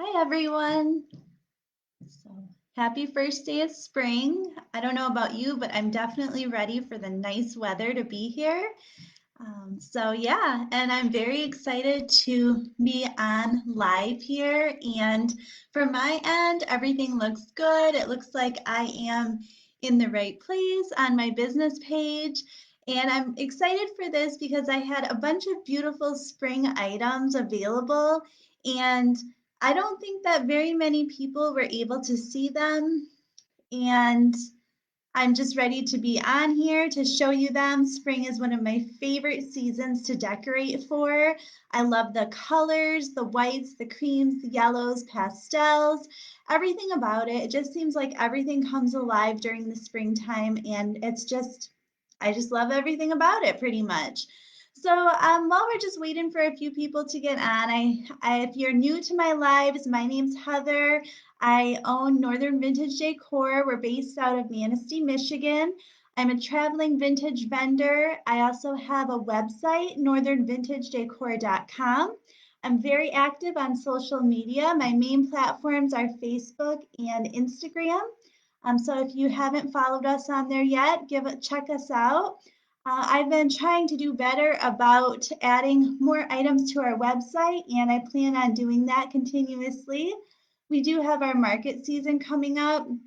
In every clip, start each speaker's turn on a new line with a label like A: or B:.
A: Hi, everyone. So happy first day of spring. I don't know about you, but I'm definitely ready for the nice weather to be here. Yeah, and I'm very excited to be on live here. And from my end, everything looks good. It looks like I am in the right place on my business page. And I'm excited for this because I had a bunch of beautiful spring items available. And I don't think that very many people were able to see them. And I'm just ready to be on here to show you them. Spring is one of my favorite seasons to decorate for. I love the colors, the whites, the creams, the yellows, pastels, everything about it. It just seems like everything comes alive during the springtime, and I just love everything about it pretty much. While we're just waiting for a few people to get on, if you're new to my lives, my name's Heather. I own Northern Vintage Decor. We're based out of Manistee, Michigan. I'm a traveling vintage vendor. I also have a website, northernvintagedecor.com. I'm very active on social media. My main platforms are Facebook and Instagram. So if you haven't followed us on there yet, check us out. I've been trying to do better about adding more items to our website, and I plan on doing that continuously. We do have our market season coming up, and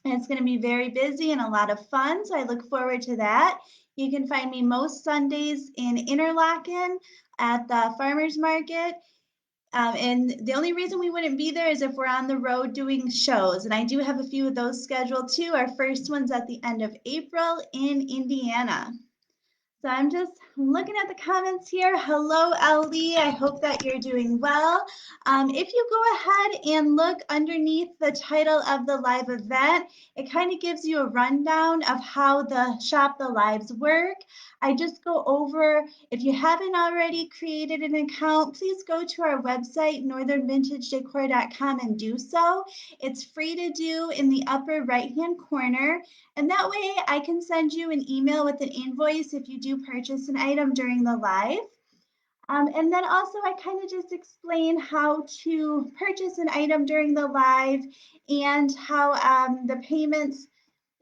A: it's going to be very busy and a lot of fun. So I look forward to that. You can find me most Sundays in Interlaken at the farmers market. And the only reason we wouldn't be there is if we're on the road doing shows. And I do have a few of those scheduled too. Our first one's at the end of April in Indiana. So I'm just looking at the comments here. Hello, Ellie. I hope that you're doing well. If you go ahead and look underneath the title of the live event, it kind of gives you a rundown of how the Shop the Lives work. I just go over, if you haven't already created an account, please go to our website, northernvintagedecor.com, and do so. It's free to do in the upper right-hand corner. And that way I can send you an email with an invoice if you do purchase an item during the live. And then also I kind of just explain how to purchase an item during the live and how the payments,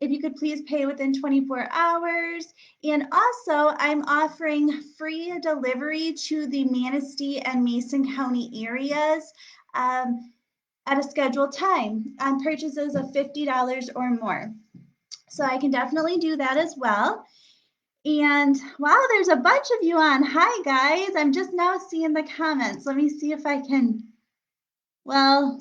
A: if you could please pay within 24 hours. And also I'm offering free delivery to the Manistee and Mason County areas at a scheduled time on purchases of $50 or more. So I can definitely do that as well. And wow, there's a bunch of you on. Hi, guys. I'm just now seeing the comments. Let me see if I can. Well,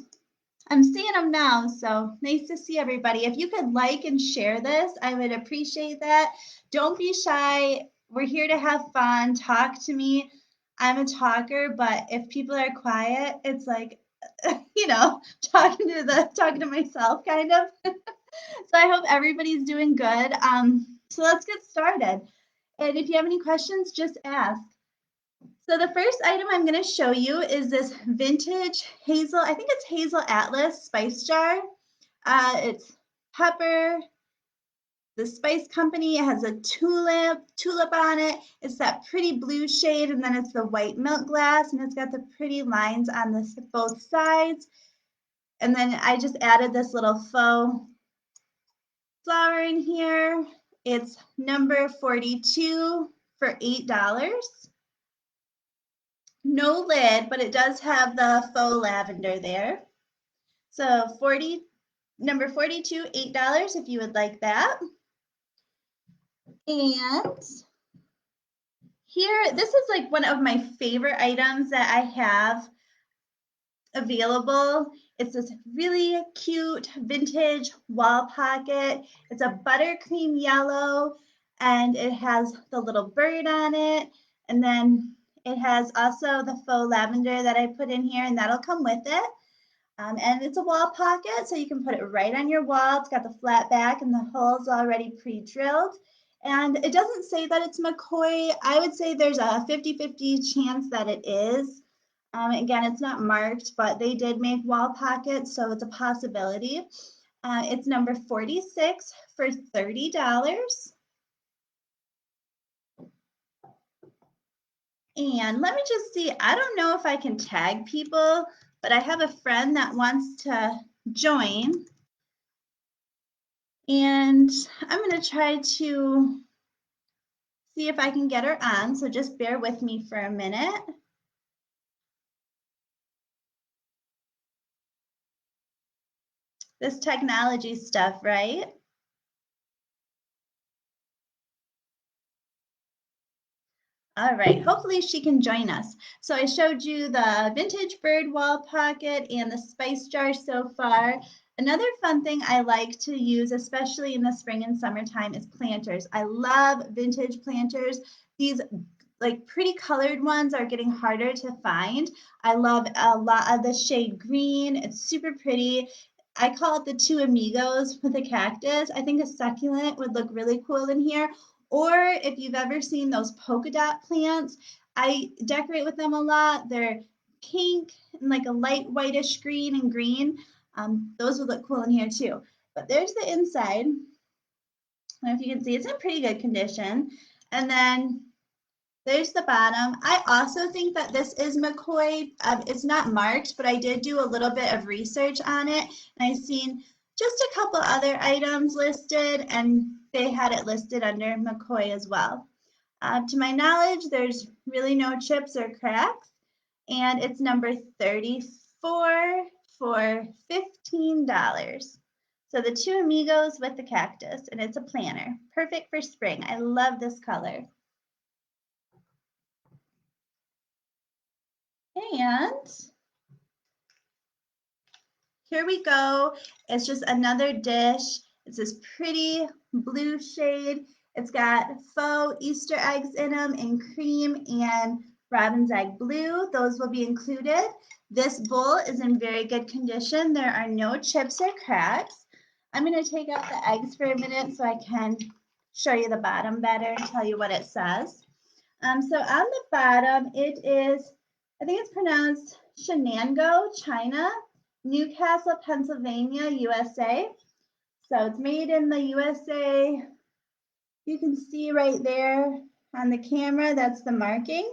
A: I'm seeing them now. So nice to see everybody. If you could like and share this, I would appreciate that. Don't be shy. We're here to have fun. Talk to me. I'm a talker, but if people are quiet, it's like, talking to myself kind of. So I hope everybody's doing good. So let's get started. And if you have any questions, just ask. So the first item I'm going to show you is this vintage hazel, I think it's hazel Atlas spice jar. It's pepper, the Spice Company. It has a tulip on it. It's that pretty blue shade, and then it's the white milk glass, and it's got the pretty lines on both sides. And then I just added this little faux flower in here. It's number 42 for $8. No lid, but it does have the faux lavender there. So number 42, $8 if you would like that. And here, this is like one of my favorite items that I have available. It's this really cute vintage wall pocket. It's a buttercream yellow, and it has the little bird on it. And then it has also the faux lavender that I put in here, and that'll come with it. And it's a wall pocket, so you can put it right on your wall. It's got the flat back and the holes already pre-drilled. And it doesn't say that it's McCoy. I would say there's a 50-50 chance that it is. Again, it's not marked, but they did make wall pockets, so it's a possibility. It's number 46 for $30. And let me just see, I don't know if I can tag people but I have a friend that wants to join, and I'm going to try to see if I can get her on, so just bear with me for a minute. This technology stuff, right? All right, hopefully she can join us. So I showed you the vintage bird wall pocket and the spice jar so far. Another fun thing I like to use, especially in the spring and summertime, is planters. I love vintage planters. These like pretty colored ones are getting harder to find. I love a lot of the shade green. It's super pretty. I call it the two amigos with a cactus. I think a succulent would look really cool in here. Or if you've ever seen those polka dot plants, I decorate with them a lot. They're pink and like a light whitish green and green. Those would look cool in here too. But there's the inside. I don't know if you can see, it's in pretty good condition. And then there's the bottom. I also think that this is McCoy. It's not marked, but I did do a little bit of research on it. And I've seen just a couple other items listed, and they had it listed under McCoy as well. To my knowledge, there's really no chips or cracks, and it's number 34 for $15. So the two amigos with the cactus, and it's a planner. Perfect for spring. I love this color. And here we go. It's just another dish. It's this pretty blue shade. It's got faux Easter eggs in them in cream and robin's egg blue. Those will be included. This bowl is in very good condition. There are no chips or cracks. I'm going to take out the eggs for a minute so I can show you the bottom better and tell you what it says. So on the bottom, it is, I think it's pronounced Shenango, China, Newcastle, Pennsylvania, USA. So it's made in the USA. You can see right there on the camera, that's the marking.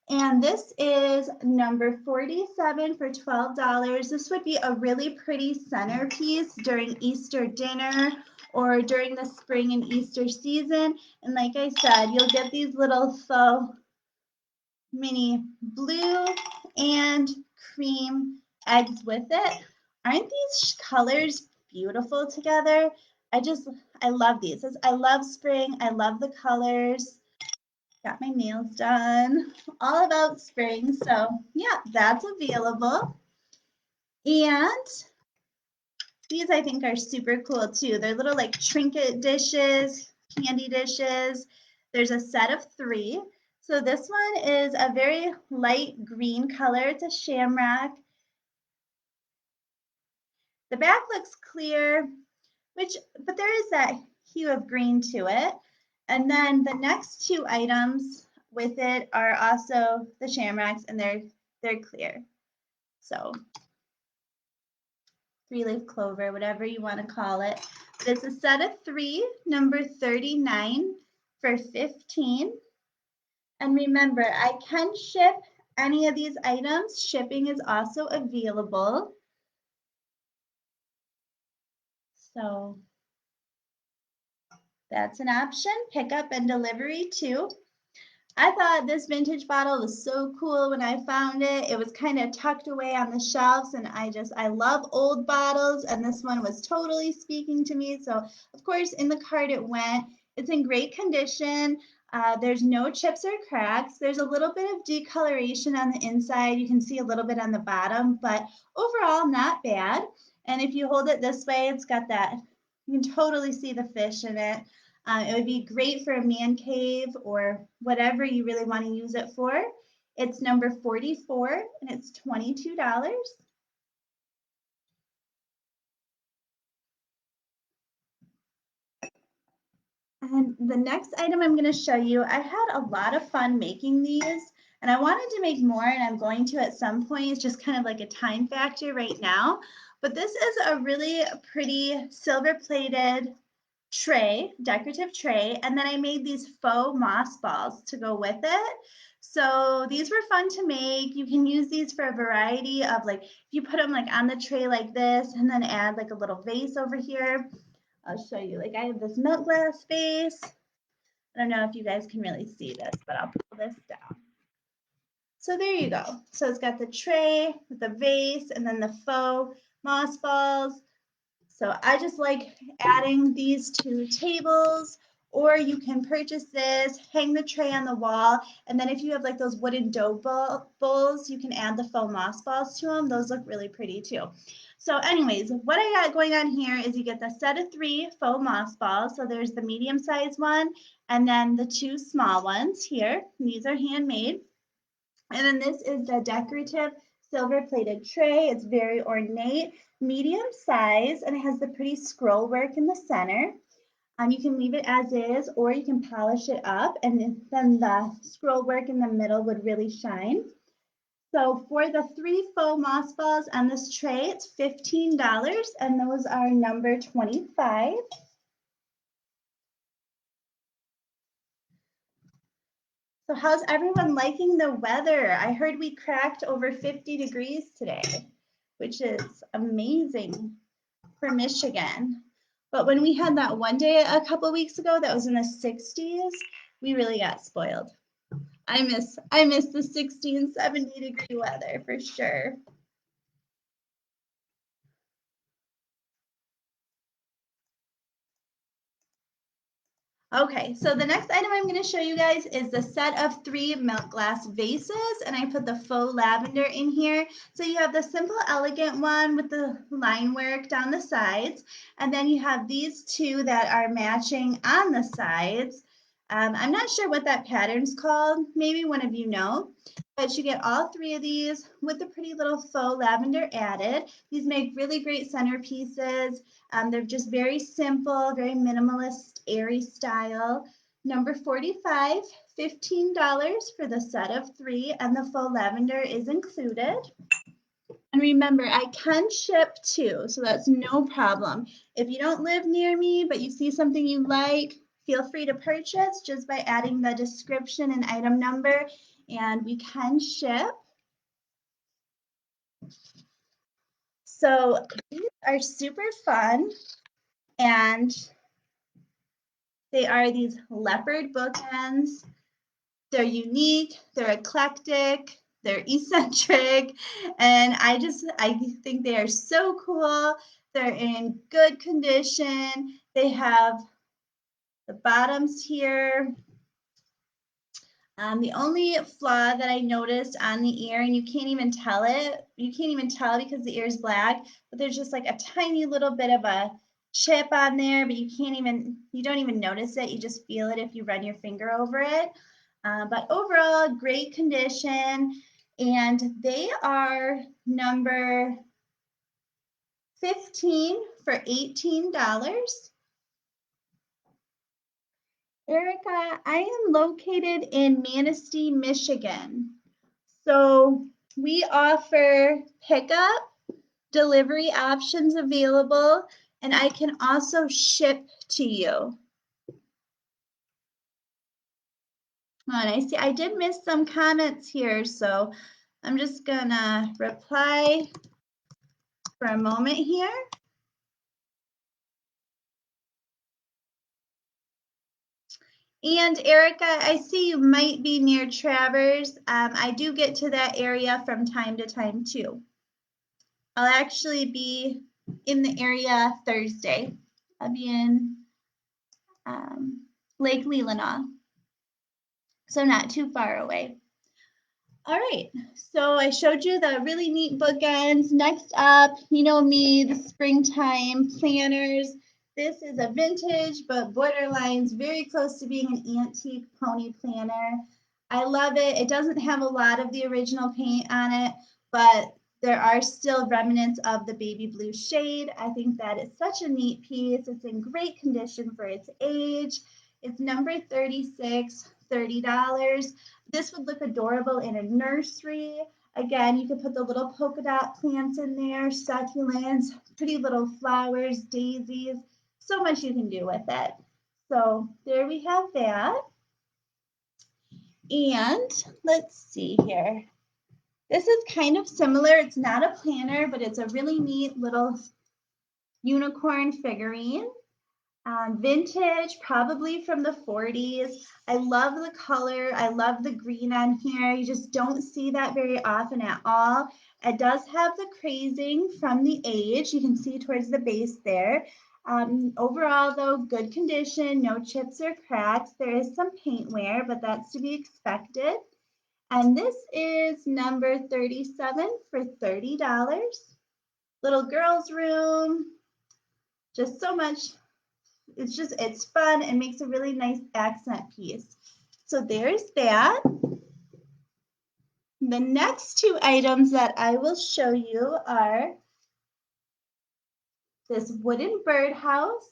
A: And this is number 47 for $12. This would be a really pretty centerpiece during Easter dinner or during the spring and Easter season. And like I said, you'll get these little faux mini blue and cream eggs with it. Aren't these colors beautiful together? I love these. I love spring. I love the colors. Got my nails done. All about spring. So yeah, that's available. And these I think are super cool too. They're little like trinket dishes, candy dishes. There's a set of 3. So this one is a very light green color. It's a shamrock. The back looks clear, but there is that hue of green to it. And then the next 2 items with it are also the shamrocks, and they're clear. So 3-leaf clover, whatever you want to call it. But it's a set of 3, number 39 for $15. And remember, I can ship any of these items. Shipping is also available. So that's an option. Pickup and delivery too. I thought this vintage bottle was so cool when I found it. It was kind of tucked away on the shelves, and I love old bottles, and this one was totally speaking to me. So of course in the cart it went. It's in great condition. There's no chips or cracks. There's a little bit of decoloration on the inside. You can see a little bit on the bottom, but overall not bad. And if you hold it this way, it's got that, you can totally see the fish in it. It would be great for a man cave or whatever you really want to use it for. It's number 44 and it's $22. And the next item I'm going to show you, I had a lot of fun making these, and I wanted to make more, and I'm going to at some point. It's just kind of like a time factor right now. But this is a really pretty silver-plated tray, decorative tray, and then I made these faux moss balls to go with it. So these were fun to make. You can use these for a variety of, like, if you put them like on the tray like this and then add like a little vase over here. I'll show you, like I have this milk glass vase. I don't know if you guys can really see this, but I'll pull this down. So there you go. So it's got the tray with the vase and then the faux moss balls. So I just like adding these to tables, or you can purchase this, hang the tray on the wall, and then if you have like those wooden dough bowls, you can add the faux moss balls to them. Those look really pretty too. So anyways, what I got going on here is you get the set of 3 faux moss balls. So there's the medium sized one and then the 2 small ones here. These are handmade. And then this is the decorative silver plated tray. It's very ornate, medium size, and it has the pretty scroll work in the center. You can leave it as is, or you can polish it up, and then the scroll work in the middle would really shine. So for the 3 faux moss balls on this tray, it's $15, and those are number 25. So how's everyone liking the weather? I heard we cracked over 50 degrees today, which is amazing for Michigan. But when we had that one day a couple weeks ago that was in the 60s, we really got spoiled. I miss the 60 and 70 degree weather for sure. Okay, so the next item I'm going to show you guys is the set of 3 milk glass vases, and I put the faux lavender in here. So you have the simple elegant one with the line work down the sides, and then you have these 2 that are matching on the sides. I'm not sure what that pattern's called. Maybe one of you know. But you get all 3 of these with the pretty little faux lavender added. These make really great centerpieces. They're just very simple, very minimalist, airy style. Number 45, $15 for the set of 3, and the faux lavender is included. And remember, I can ship too, so that's no problem. If you don't live near me, but you see something you like, feel free to purchase just by adding the description and item number, and we can ship. So these are super fun, and they are these leopard bookends. They're unique, they're eclectic, they're eccentric, and I think they are so cool. They're in good condition. They have the bottoms here. The only flaw that I noticed on the ear, and you can't even tell because the ear is black, but there's just like a tiny little bit of a chip on there, but you don't even notice it. You just feel it if you run your finger over it. But overall, great condition, and they are number 15 for $18. Erica, I am located in Manistee, Michigan. So we offer pickup, delivery options available, and I can also ship to you. And I see I did miss some comments here, so I'm just gonna reply for a moment here. And Erica, I see you might be near Travers. I do get to that area from time to time too. I'll actually be in the area Thursday. I'll be in Lake Leelanau, so not too far away. All right, so I showed you the really neat bookends. Next up, you know me, the springtime planners. This is a vintage, but borderlines very close to being an antique pony planner. I love it. It doesn't have a lot of the original paint on it, but there are still remnants of the baby blue shade. I think that is such a neat piece. It's in great condition for its age. It's number 36, $30. This would look adorable in a nursery. Again, you could put the little polka dot plants in there, succulents, pretty little flowers, daisies, so much you can do with it. So there we have that. And let's see here. This is kind of similar. It's not a planner, but it's a really neat little unicorn figurine. Vintage, probably from the 40s. I love the color. I love the green on here. You just don't see that very often at all. It does have the crazing from the age. You can see towards the base there. Overall, though, good condition, no chips or cracks. There is some paint wear, but that's to be expected. And this is number 37 for $30. Little girl's room. Just so much. It's fun and makes a really nice accent piece. So there's that. The next two items that I will show you are this wooden birdhouse,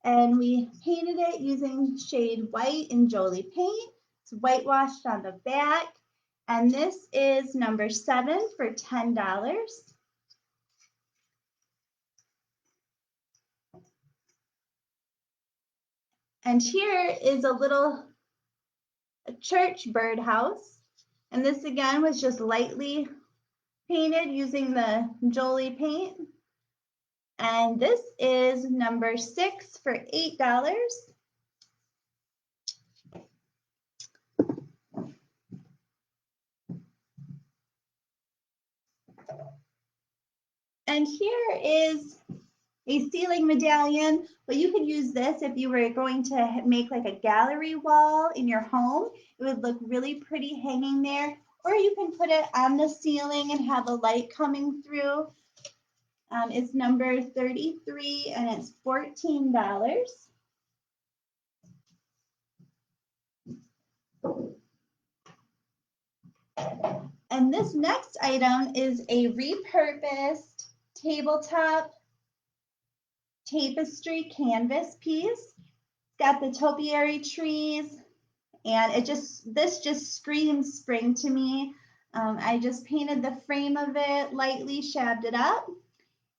A: and we painted it using shade white and Jolie paint. It's whitewashed on the back, and this is number 7 for $10. And here is a little church birdhouse. And this again was just lightly painted using the Jolie paint. And this is number 6 for $8. And here is a ceiling medallion, but you could use this if you were going to make like a gallery wall in your home. It would look really pretty hanging there, or you can put it on the ceiling and have a light coming through. It's number 33 and it's $14. And this next item is a repurposed tabletop tapestry canvas piece. It's got the topiary trees, and this just screams spring to me. I just painted the frame of it, lightly shabbed it up,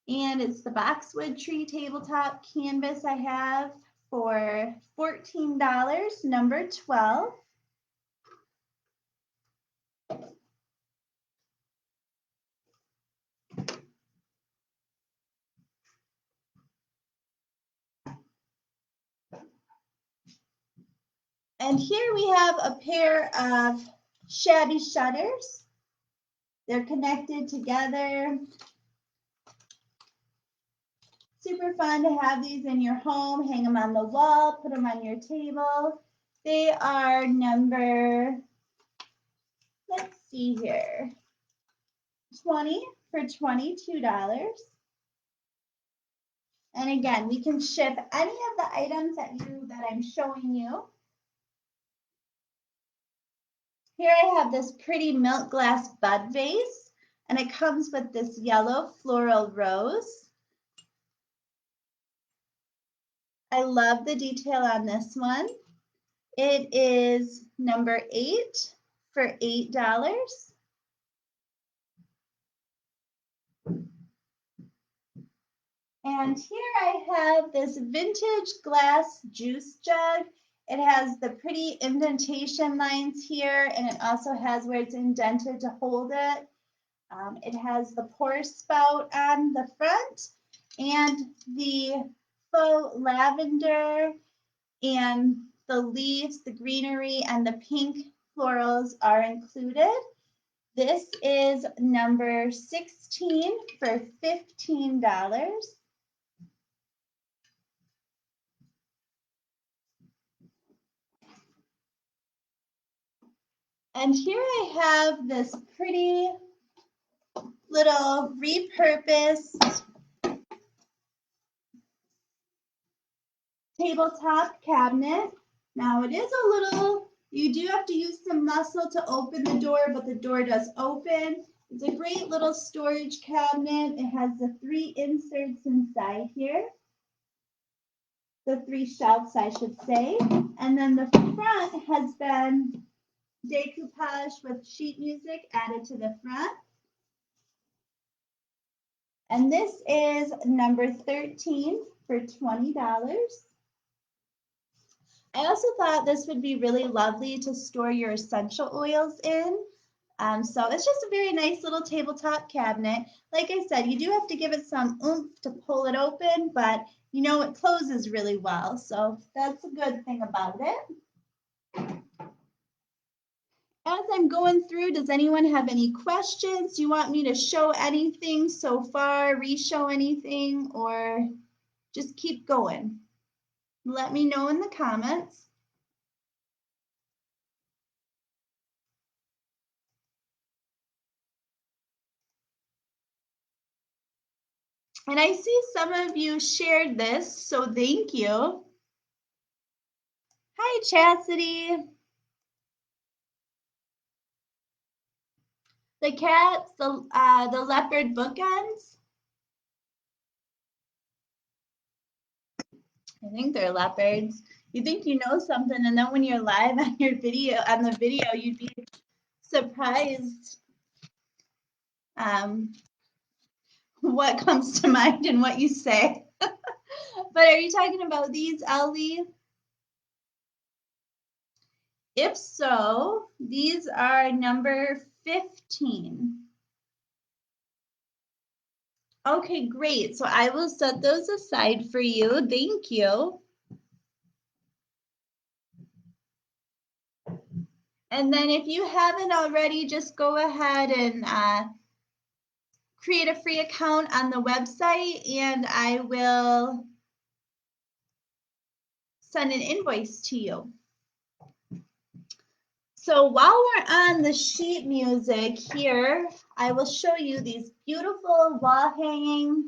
A: and it's the boxwood tree tabletop canvas I have for $14, number 12. And here we have a pair of Shabby Shutters. They're connected together. Super fun to have these in your home, hang them on the wall, put them on your table. They are number, let's see here, 20 for $22. And again, we can ship any of the items that I'm showing you. Here I have this pretty milk glass bud vase, and it comes with this yellow floral rose. I love the detail on this one. It is number 8 for $8. And here I have this vintage glass juice jug. It has the pretty indentation lines here, and it also has where it's indented to hold it. It has the pour spout on the front, and the faux lavender and the leaves, the greenery, and the pink florals are included. This is number 16 for $15. And here I have this pretty little repurposed tabletop cabinet. Now it is a little, you do have to use some muscle to open the door, but the door does open. It's a great little storage cabinet. It has the 3 inserts inside here. The 3 shelves, I should say. And then the front has been decoupage with sheet music added to the front. And this is number 13 for $20. I also thought this would be really lovely to store your essential oils in. So it's just a very nice little tabletop cabinet. Like I said, you do have to give it some oomph to pull it open, but you know it closes really well. So that's a good thing about it. As I'm going through, does anyone have any questions? Do you want me to show anything so far, re-show anything, or just keep going? Let me know in the comments. And I see some of you shared this, so thank you. Hi, Chastity. The cats, the leopard bookends. I think they're leopards. You think you know something, and then when you're live on your video, you'd be surprised what comes to mind and what you say. But are you talking about these, Ellie? If so, these are number 15. Okay, great. So I will set those aside for you. Thank you. And then if you haven't already, just go ahead and create a free account on the website, and I will send an invoice to you. So while we're on the sheet music here, I will show you these beautiful wall hangings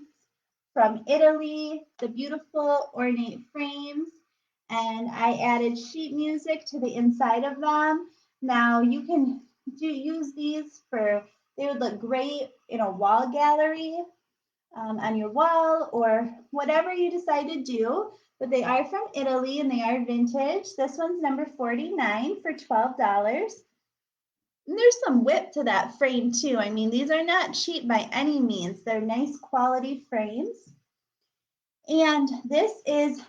A: from Italy, the beautiful ornate frames, and I added sheet music to the inside of them. Now you can use these they would look great in a wall gallery, on your wall, or whatever you decide to do, but they are from Italy and they are vintage. This one's number 49 for $12. And there's some width to that frame too. I mean, these are not cheap by any means. They're nice quality frames. And this is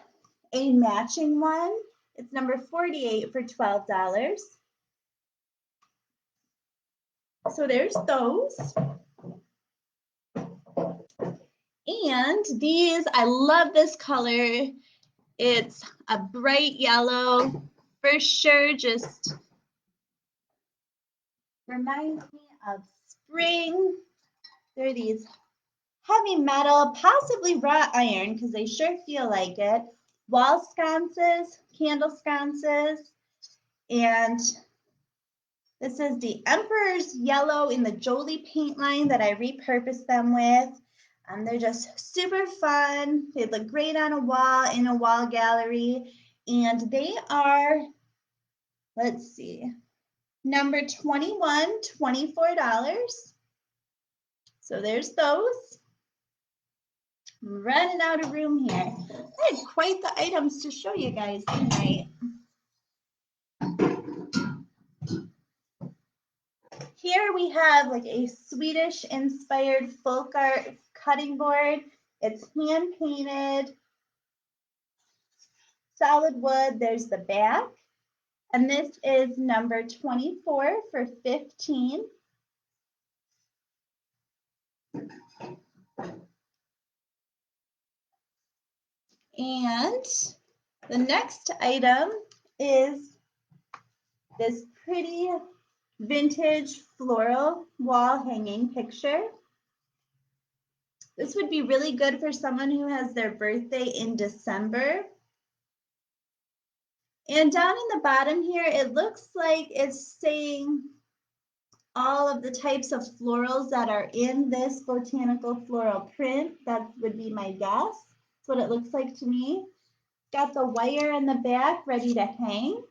A: a matching one. It's number 48 for $12. So there's those. And these, I love this color. It's a bright yellow. For sure, just reminds me of spring. They're these heavy metal, possibly wrought iron, because they sure feel like it. Wall sconces, candle sconces, and this is the Emperor's Yellow in the Jolie paint line that I repurposed them with. They're just super fun. They look great on a wall, in a wall gallery, and they are, let's see, number 21, $24. So there's those. I'm running out of room here. I had quite the items to show you guys tonight. Here we have like a Swedish inspired folk art cutting board. It's hand painted, solid wood. There's the back. And this is number 24 for $15. And the next item is this pretty vintage floral wall hanging picture. This would be really good for someone who has their birthday in December. And down in the bottom here, it looks like it's saying all of the types of florals that are in this botanical floral print. That would be my guess. That's what it looks like to me. Got the wire in the back ready to hang.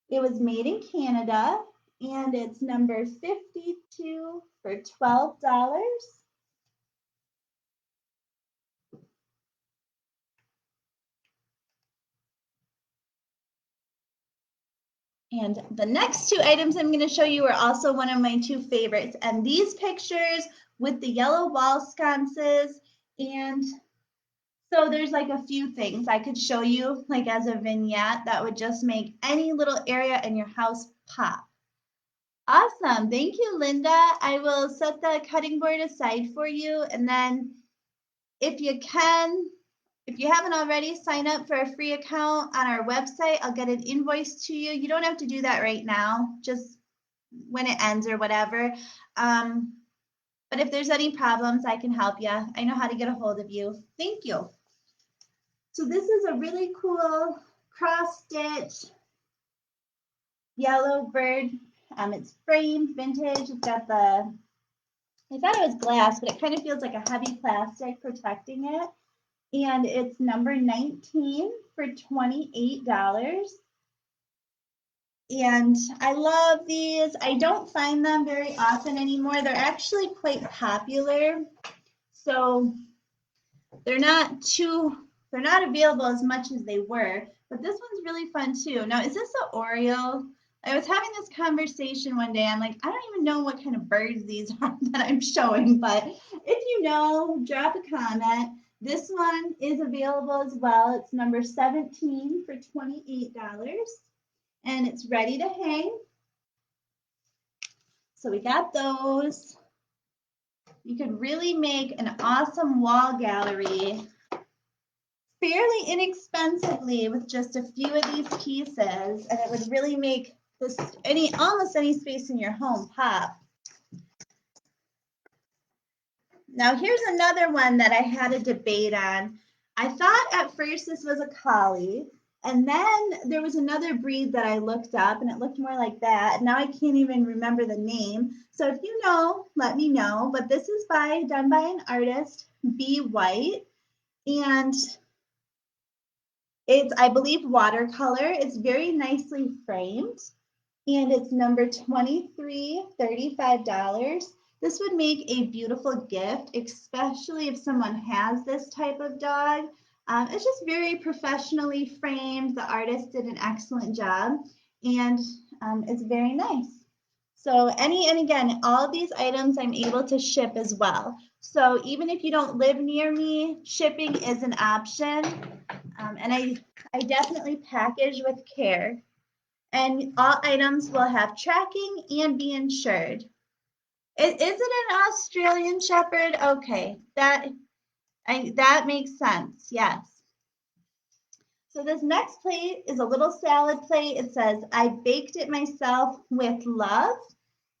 A: It was made in Canada, and it's number 52 for $12. And the next two items I'm going to show you are also one of my two favorites. And these pictures with the yellow wall sconces and So there's like a few things I could show you like as a vignette that would just make any little area in your house pop. Awesome. Thank you, Linda. I will set the cutting board aside for you. And then if you can, if you haven't already, sign up for a free account on our website. I'll get an invoice to you. You don't have to do that right now, just when it ends or whatever. But if there's any problems, I can help you. I know how to get a hold of you. Thank you. So this is a really cool cross stitch yellow bird. It's framed, vintage. It's got the, I thought it was glass, but it kind of feels like a heavy plastic protecting it. And it's number 19 for $28. And I love these. I don't find them very often anymore. They're actually quite popular. So they're not available as much as they were, but this one's really fun too. Now, is this an Oreo? I was having this conversation one day. I'm like, I don't even know what kind of birds these are that I'm showing, but if you know, drop a comment. This one is available as well. It's number 17 for $28, and it's ready to hang. So we got those. You could really make an awesome wall gallery fairly inexpensively with just a few of these pieces, and it would really make this almost any space in your home pop. Now here's another one that I had a debate on. I thought at first this was a collie, and then there was another breed that I looked up and it looked more like that. Now I can't even remember the name. So if you know, let me know. But this is done by an artist, B. White, and it's, I believe, watercolor. It's very nicely framed, and it's number $23.35. This would make a beautiful gift, especially if someone has this type of dog. It's just very professionally framed. The artist did an excellent job, and it's very nice. So and again, all of these items I'm able to ship as well. So even if you don't live near me, shipping is an option. And I definitely package with care. And all items will have tracking and be insured. Is it an Australian Shepherd? Okay, that makes sense. Yes. So this next plate is a little salad plate. It says, I baked it myself with love.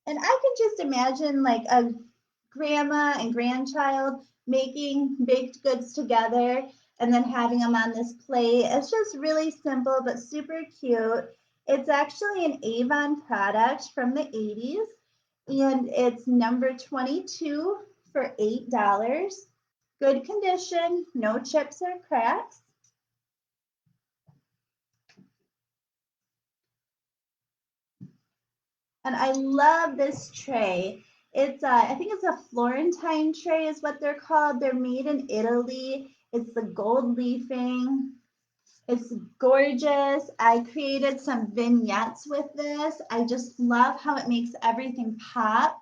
A: And I can just imagine like a grandma and grandchild making baked goods together and then having them on this plate. It's just really simple but super cute. It's actually an Avon product from the 80s, and it's number 22 for $8. Good condition, no chips or cracks. And I love this tray. It's I think it's a Florentine tray is what they're called. They're made in Italy. It's the gold leafing. It's gorgeous. I created some vignettes with this. I just love how it makes everything pop.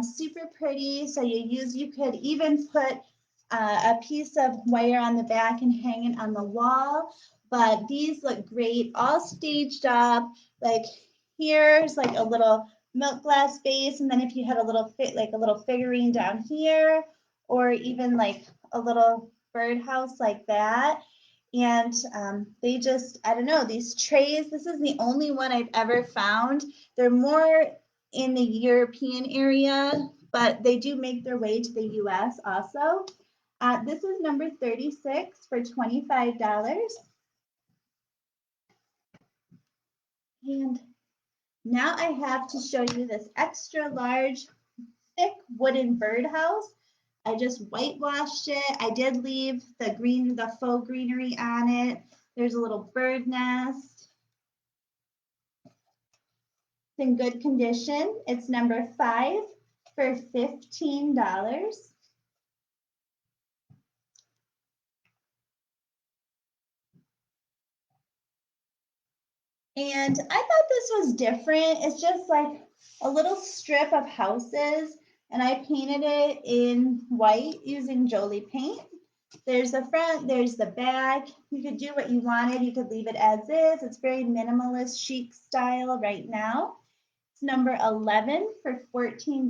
A: Super pretty. So you could even put a piece of wire on the back and hang it on the wall. But these look great, all staged up. Like here's like a little milk glass vase, and then if you had a little figurine down here, or even like a little birdhouse like that. And they just, I don't know, these trays, this is the only one I've ever found. They're more in the European area, but they do make their way to the US also. This is number 36 for $25. And now I have to show you this extra large, thick wooden birdhouse. I just whitewashed it. I did leave the faux greenery on it. There's a little bird nest. It's in good condition. It's number 5 for $15. And I thought this was different. It's just like a little strip of houses, and I painted it in white using Jolie paint. There's the front, there's the back. You could do what you wanted. You could leave it as is. It's very minimalist, chic style right now. It's number 11 for $14.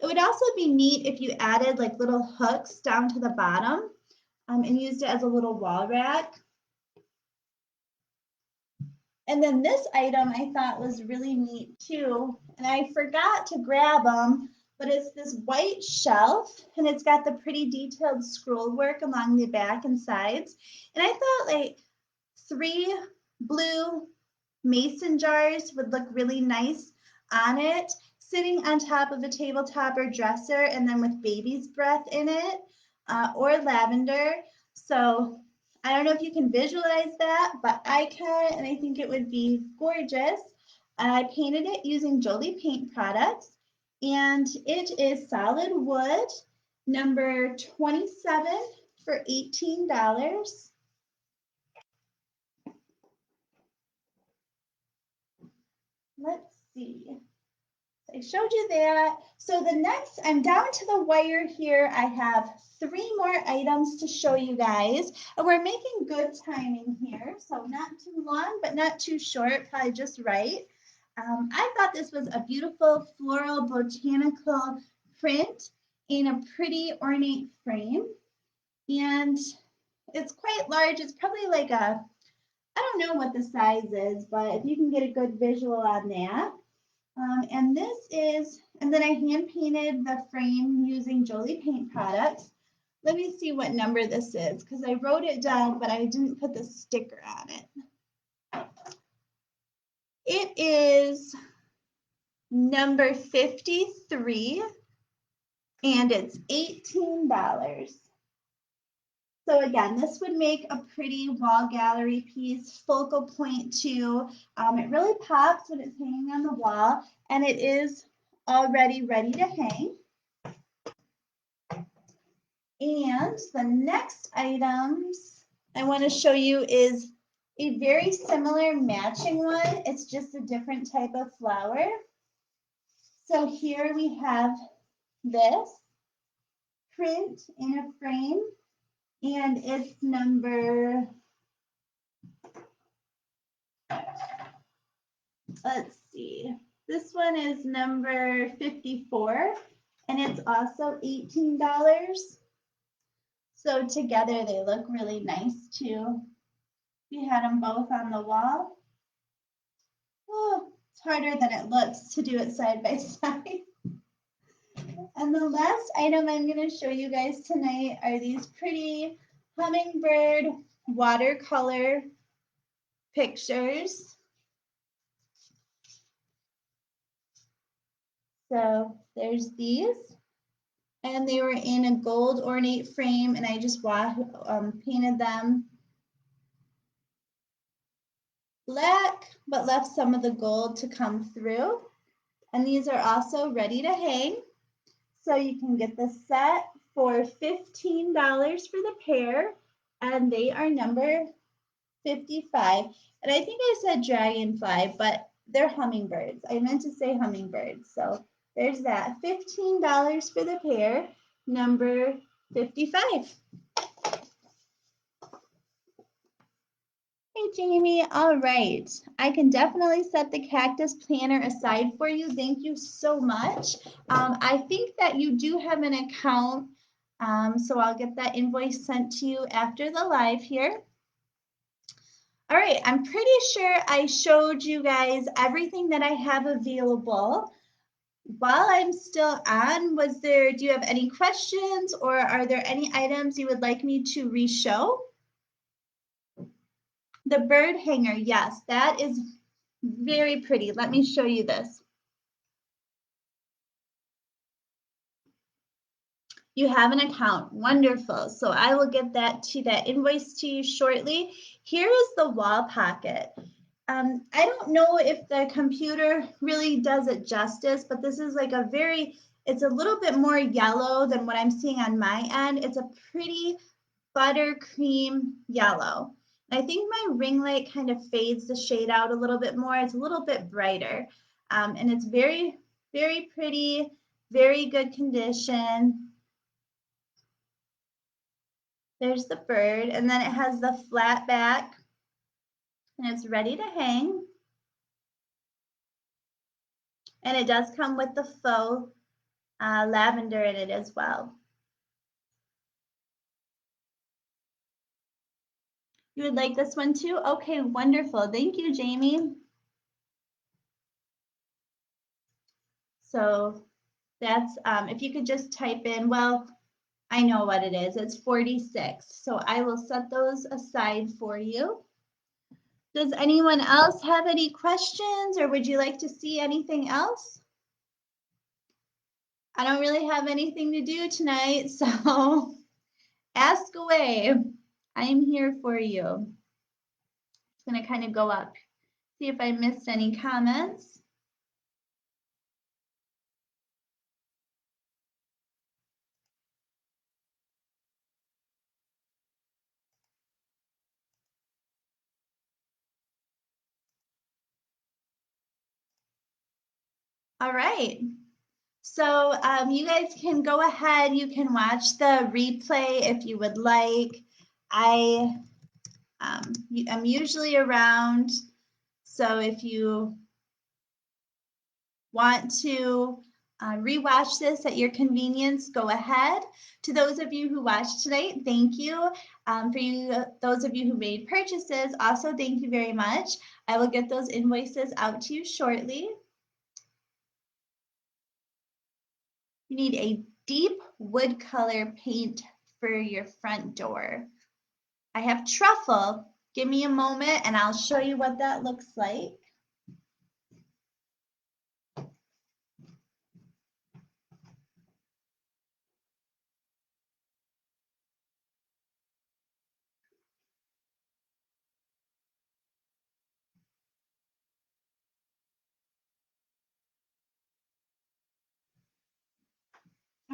A: It would also be neat if you added like little hooks down to the bottom and used it as a little wall rack. And then this item I thought was really neat too, and I forgot to grab them, but it's this white shelf and it's got the pretty detailed scroll work along the back and sides. And I thought like 3 blue mason jars would look really nice on it, sitting on top of a tabletop or dresser, and then with baby's breath in it, or lavender. So I don't know if you can visualize that, but I can, and I think it would be gorgeous. I painted it using Jolie paint products, and it is solid wood, number 27 for $18. Let's see. I showed you that. So the next, I'm down to the wire here. I have 3 more items to show you guys. And we're making good timing here. So not too long, but not too short, probably just right. I thought this was a beautiful floral botanical print in a pretty ornate frame. And it's quite large. It's probably like a, I don't know what the size is, but if you can get a good visual on that. And this is, and then I hand painted the frame using Jolie paint products. Let me see what number this is because I wrote it down, but I didn't put the sticker on it. It is number 53 and it's $18. So again, this would make a pretty wall gallery piece, focal point too. It really pops when it's hanging on the wall, and it is already ready to hang. And the next items I want to show you is a very similar matching one. It's just a different type of flower. So here we have this print in a frame, and it's number, let's see, this one is number 54, and it's also $18. So together they look really nice too. We had them both on the wall. Oh, it's harder than it looks to do it side by side. And the last item I'm going to show you guys tonight are these pretty hummingbird watercolor pictures. So there's these, and they were in a gold ornate frame, and I just painted them black, but left some of the gold to come through. And these are also ready to hang. So you can get the set for $15 for the pair, and they are number 55. And I think I said dragonfly, but they're hummingbirds. I meant to say hummingbirds. So there's that. $15 for the pair, number 55. Hey, Jamie. All right. I can definitely set the cactus planner aside for you. Thank you so much. I think that you do have an account, so I'll get that invoice sent to you after the live here. All right, I'm pretty sure I showed you guys everything that I have available. While I'm still on, do you have any questions, or are there any items you would like me to re-show? The bird hanger, yes, that is very pretty. Let me show you this. You have an account, wonderful. So I will get that invoice to you shortly. Here is the wall pocket. I don't know if the computer really does it justice, but this is like it's a little bit more yellow than what I'm seeing on my end. It's a pretty buttercream yellow. I think my ring light kind of fades the shade out a little bit more. It's a little bit brighter. And it's very, very pretty, very good condition. There's the bird, and then it has the flat back, and it's ready to hang. And it does come with the faux lavender in it as well. You would like this one too? Okay, wonderful. Thank you, Jamie. So that's, if you could just type in, well, I know what it is. It's 46. So I will set those aside for you. Does anyone else have any questions, or would you like to see anything else? I don't really have anything to do tonight, so ask away. I am here for you. I'm going to kind of go up, see if I missed any comments. All right. So you guys can go ahead. You can watch the replay if you would like. I'm usually around. So if you want to rewatch this at your convenience, go ahead. To those of you who watched tonight, thank you. For you, those of you who made purchases, also thank you very much. I will get those invoices out to you shortly. You need a deep wood color paint for your front door. I have Truffle. Give me a moment and I'll show you what that looks like.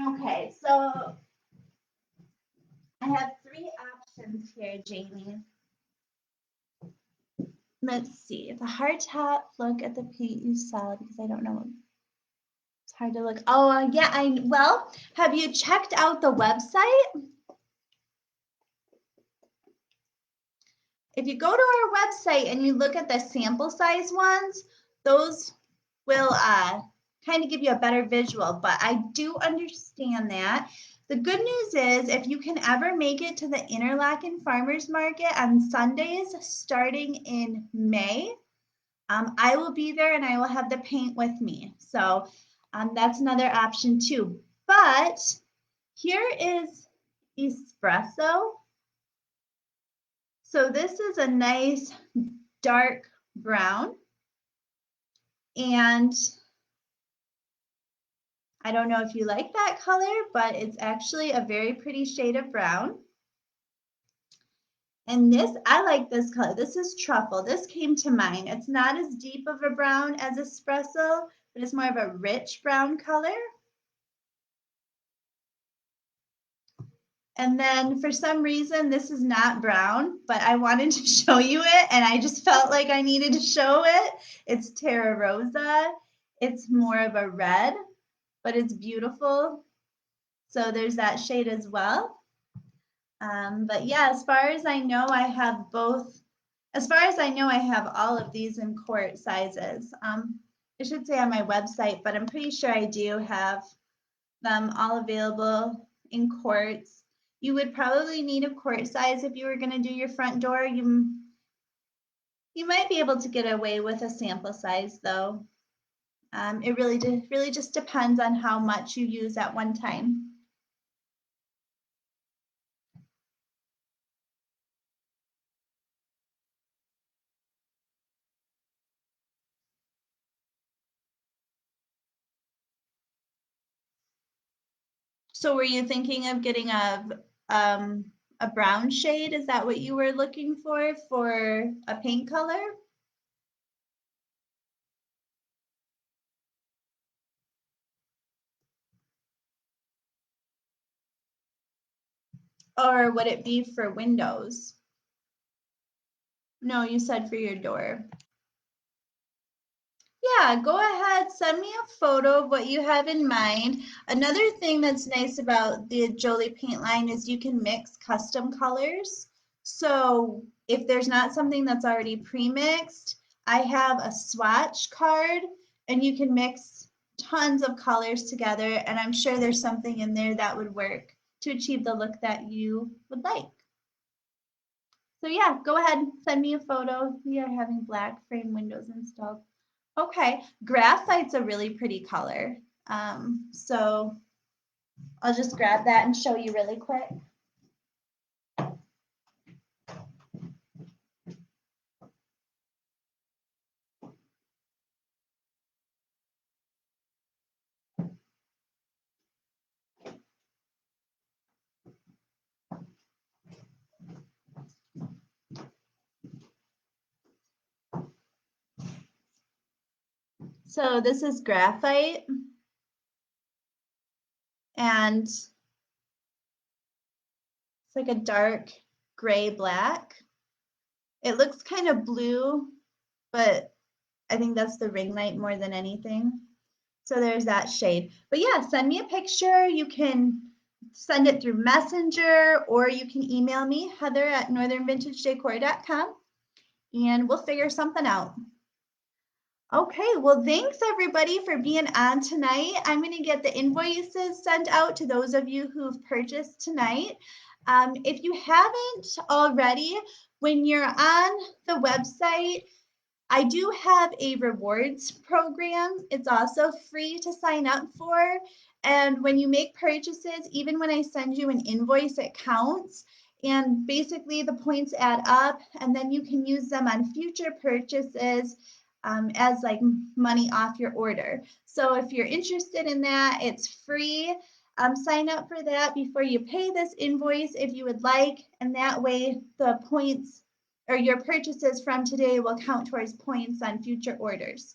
A: Okay, so I have three options here, Jamie. Let's see. The hardtop look at the paint you sell because I don't know. It's hard to look. Oh, yeah. Well, have you checked out the website? If you go to our website and you look at the sample size ones, those will kind of give you a better visual, but I do understand that. The good news is if you can ever make it to the Interlaken Farmers Market on Sundays starting in May, I will be there and I will have the paint with me. So that's another option too. But here is Espresso. So this is a nice dark brown. And I don't know if you like that color, but it's actually a very pretty shade of brown. And this, I like this color. This is Truffle. This came to mind. It's not as deep of a brown as Espresso, but it's more of a rich brown color. And then for some reason, this is not brown, but I wanted to show you it and I just felt like I needed to show it. It's Terra Rosa. It's more of a red, but it's beautiful. So there's that shade as well. But yeah, as far as I know, I have both. As far as I know, I have all of these in quart sizes. I should say on my website, but I'm pretty sure I do have them all available in quarts. You would probably need a quart size if you were going to do your front door. You might be able to get away with a sample size though. It really just depends on how much you use at one time. So were you thinking of getting a brown shade? Is that what you were looking for a paint color? Or would it be for windows? No, you said for your door. Yeah, go ahead, send me a photo of what you have in mind. Another thing that's nice about the Jolie paint line is you can mix custom colors. So if there's not something that's already pre-mixed, I have a swatch card and you can mix tons of colors together, and I'm sure there's something in there that would work to achieve the look that you would like. So yeah, go ahead, send me a photo. We are having black frame windows installed. Okay, graphite's a really pretty color. So I'll just grab that and show you really quick. So this is graphite, and it's like a dark gray black. It looks kind of blue, but I think that's the ring light more than anything. So there's that shade. But yeah, send me a picture. You can send it through Messenger, or you can email me, heather@northernvintagedecor.com, and we'll figure something out. Okay, well, thanks everybody for being on tonight. I'm going to get the invoices sent out to those of you who've purchased tonight. If you haven't already, when you're on the website, I do have a rewards program. It's also free to sign up for. And when you make purchases, even when I send you an invoice, it counts. And basically, the points add up, and then you can use them on future purchases as like money off your order. So if you're interested in that, it's free. Sign up for that before you pay this invoice if you would like, and that way the points or your purchases from today will count towards points on future orders.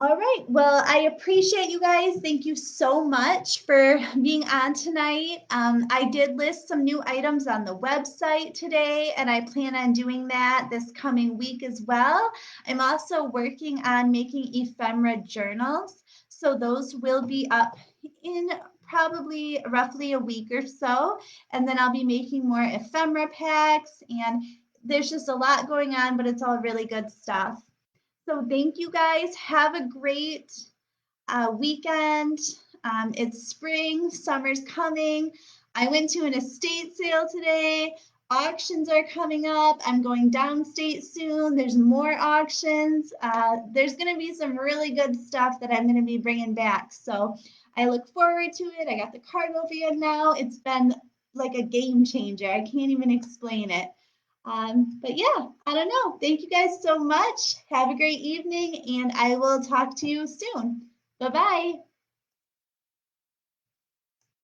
A: All right, well, I appreciate you guys. Thank you so much for being on tonight. I did list some new items on the website today, and I plan on doing that this coming week as well. I'm also working on making ephemera journals, so those will be up in probably roughly a week or so, and then I'll be making more ephemera packs, and there's just a lot going on, but it's all really good stuff. So thank you guys. Have a great weekend. It's spring, summer's coming. I went to an estate sale today. Auctions are coming up. I'm going downstate soon. There's more auctions. There's going to be some really good stuff that I'm going to be bringing back. So I look forward to it. I got the cargo van now. It's been like a game changer. I can't even explain it. But yeah, I don't know. Thank you guys so much. Have a great evening, and I will talk to you soon. Bye-bye.